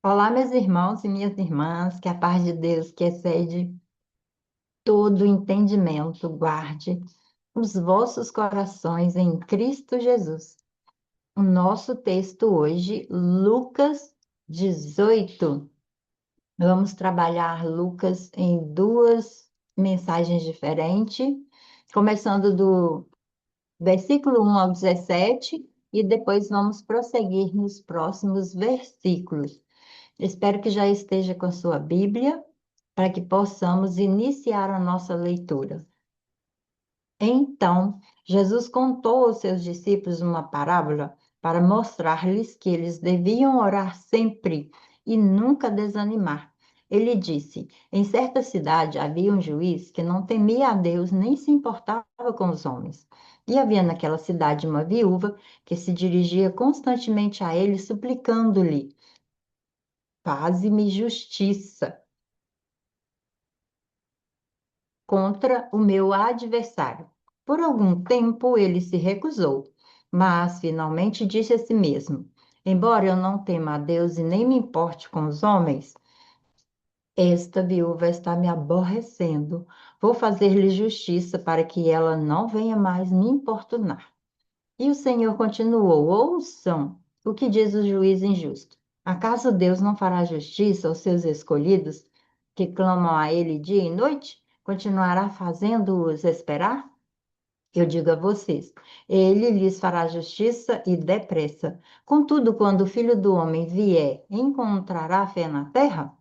Olá, meus irmãos e minhas irmãs, que a paz de Deus, que excede todo entendimento, guarde os vossos corações em Cristo Jesus. O nosso texto hoje, Lucas 18. Vamos trabalhar Lucas em duas mensagens diferentes, começando do versículo 1 ao 17, e depois vamos prosseguir nos próximos versículos. Espero que já esteja com a sua Bíblia, para que possamos iniciar a nossa leitura. Então, Jesus contou aos seus discípulos uma parábola para mostrar-lhes que eles deviam orar sempre e nunca desanimar. Ele disse: Em certa cidade havia um juiz que não temia a Deus nem se importava com os homens. E havia naquela cidade uma viúva que se dirigia constantemente a ele, suplicando-lhe: Faze-me justiça contra o meu adversário. Por algum tempo ele se recusou, mas finalmente disse a si mesmo: Embora eu não tema a Deus e nem me importe com os homens, esta viúva está me aborrecendo. Vou fazer-lhe justiça para que ela não venha mais me importunar. E o Senhor continuou: Ouçam o que diz o juiz injusto. Acaso Deus não fará justiça aos seus escolhidos, que clamam a Ele dia e noite? Continuará fazendo-os esperar? Eu digo a vocês: Ele lhes fará justiça e depressa. Contudo, quando o Filho do Homem vier, encontrará fé na terra?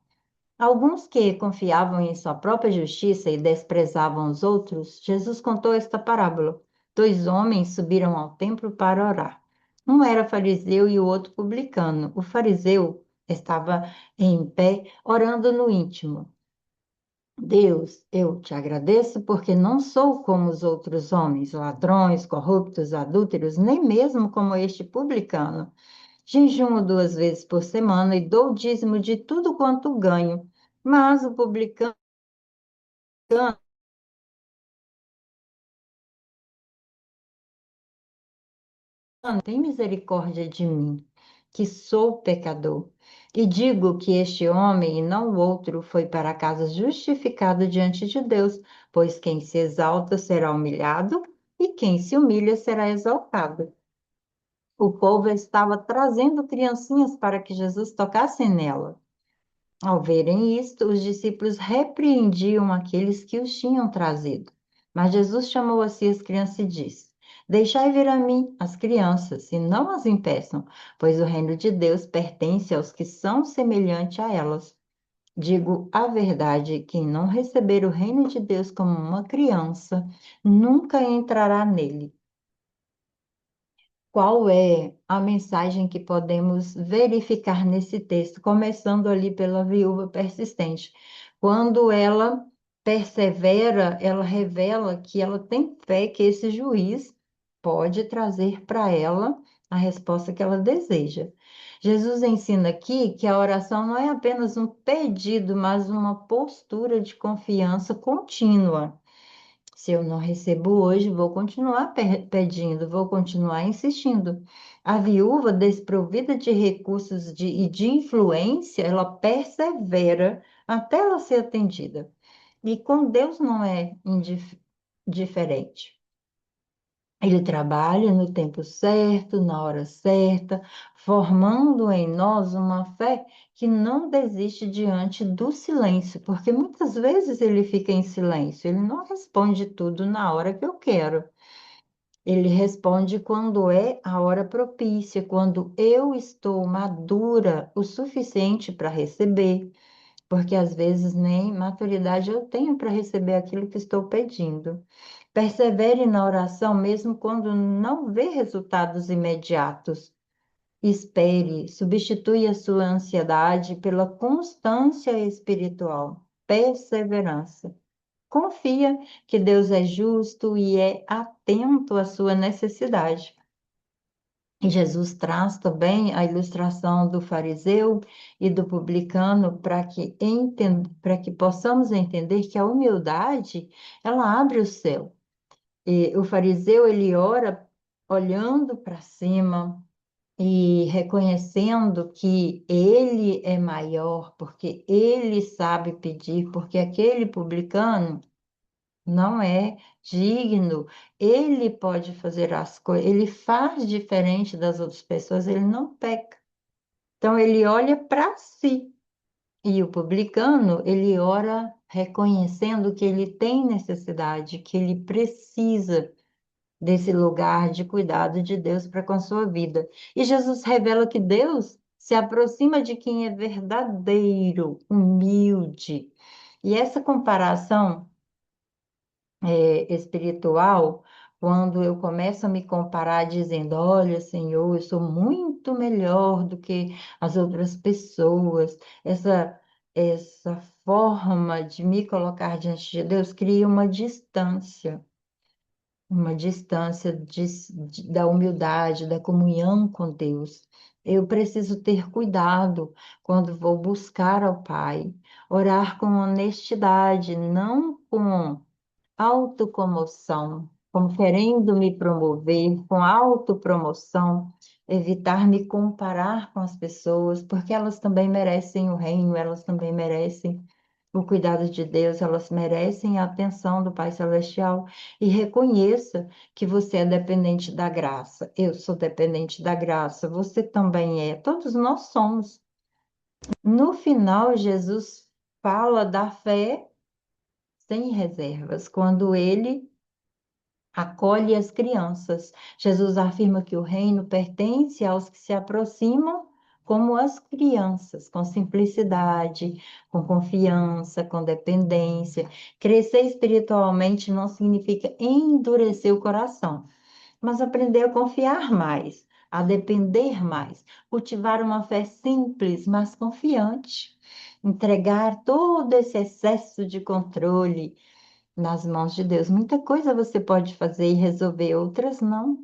Alguns que confiavam em sua própria justiça e desprezavam os outros, Jesus contou esta parábola. Dois homens subiram ao templo para orar. Um era fariseu e o outro publicano. O fariseu estava em pé, orando no íntimo. Deus, eu te agradeço porque não sou como os outros homens, ladrões, corruptos, adúlteros, nem mesmo como este publicano. Jejuo 2 vezes por semana e dou o dízimo de tudo quanto ganho. Mas o publicano tem misericórdia de mim, que sou pecador. E digo que este homem e não o outro foi para casa justificado diante de Deus, pois quem se exalta será humilhado e quem se humilha será exaltado. O povo estava trazendo criancinhas para que Jesus tocasse nela. Ao verem isto, os discípulos repreendiam aqueles que os tinham trazido. Mas Jesus chamou a si as crianças e disse: Deixai vir a mim as crianças, e não as impeçam, pois o reino de Deus pertence aos que são semelhantes a elas. Digo a verdade: quem não receber o reino de Deus como uma criança, nunca entrará nele. Qual é a mensagem que podemos verificar nesse texto, começando ali pela viúva persistente? Quando ela persevera, ela revela que ela tem fé que esse juiz pode trazer para ela a resposta que ela deseja. Jesus ensina aqui que a oração não é apenas um pedido, mas uma postura de confiança contínua. Se eu não recebo hoje, vou continuar pedindo, vou continuar insistindo. A viúva, desprovida de recursos e de influência, ela persevera até ela ser atendida. E com Deus não é diferente. Ele trabalha no tempo certo, na hora certa, formando em nós uma fé que não desiste diante do silêncio, porque muitas vezes ele fica em silêncio, ele não responde tudo na hora que eu quero. Ele responde quando é a hora propícia, quando eu estou madura o suficiente para receber, porque às vezes nem maturidade eu tenho para receber aquilo que estou pedindo. Persevere na oração mesmo quando não vê resultados imediatos. Espere, substitui a sua ansiedade pela constância espiritual, perseverança. Confia que Deus é justo e é atento à sua necessidade. E Jesus traz também a ilustração do fariseu e do publicano para que possamos entender que a humildade, ela abre o céu. E o fariseu, ele ora olhando para cima, e reconhecendo que ele é maior, porque ele sabe pedir, porque aquele publicano não é digno, ele pode fazer as coisas, ele faz diferente das outras pessoas, ele não peca. Então ele olha para si. E o publicano, ele ora reconhecendo que ele tem necessidade, que ele precisa desse lugar de cuidado de Deus para com a sua vida. E Jesus revela que Deus se aproxima de quem é verdadeiro, humilde. E essa comparação espiritual, quando eu começo a me comparar dizendo, olha, Senhor, eu sou muito melhor do que as outras pessoas, essa forma de me colocar diante de Deus cria uma distância da humildade, da comunhão com Deus. Eu preciso ter cuidado quando vou buscar ao Pai, orar com honestidade, não com autocomoção, como querendo me promover, com autopromoção, evitar me comparar com as pessoas, porque elas também merecem o reino, elas também merecem o cuidado de Deus, elas merecem a atenção do Pai Celestial. E reconheça que você é dependente da graça. Eu sou dependente da graça, você também é, todos nós somos. No final, Jesus fala da fé sem reservas, quando ele acolhe as crianças. Jesus afirma que o reino pertence aos que se aproximam como as crianças, com simplicidade, com confiança, com dependência. Crescer espiritualmente não significa endurecer o coração, mas aprender a confiar mais, a depender mais, cultivar uma fé simples, mas confiante, entregar todo esse excesso de controle nas mãos de Deus. Muita coisa você pode fazer e resolver, outras não.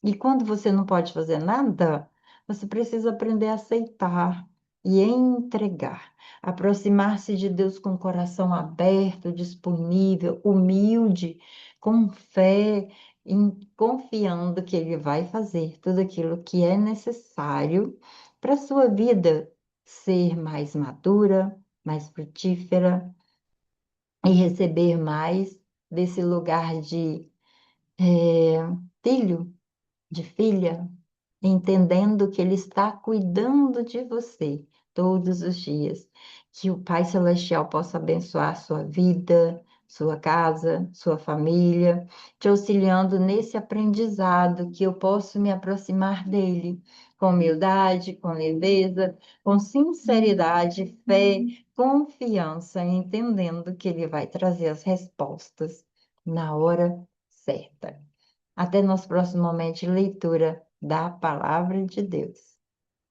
E quando você não pode fazer nada, você precisa aprender a aceitar e entregar. Aproximar-se de Deus com o coração aberto, disponível, humilde, com fé, confiando que Ele vai fazer tudo aquilo que é necessário para a sua vida ser mais madura, mais frutífera e receber mais desse lugar de filho, de filha, entendendo que Ele está cuidando de você todos os dias. Que o Pai Celestial possa abençoar sua vida, sua casa, sua família, te auxiliando nesse aprendizado, que eu posso me aproximar dele com humildade, com leveza, com sinceridade, fé, confiança, entendendo que Ele vai trazer as respostas na hora certa. Até nosso próximo momento de leitura da Palavra de Deus.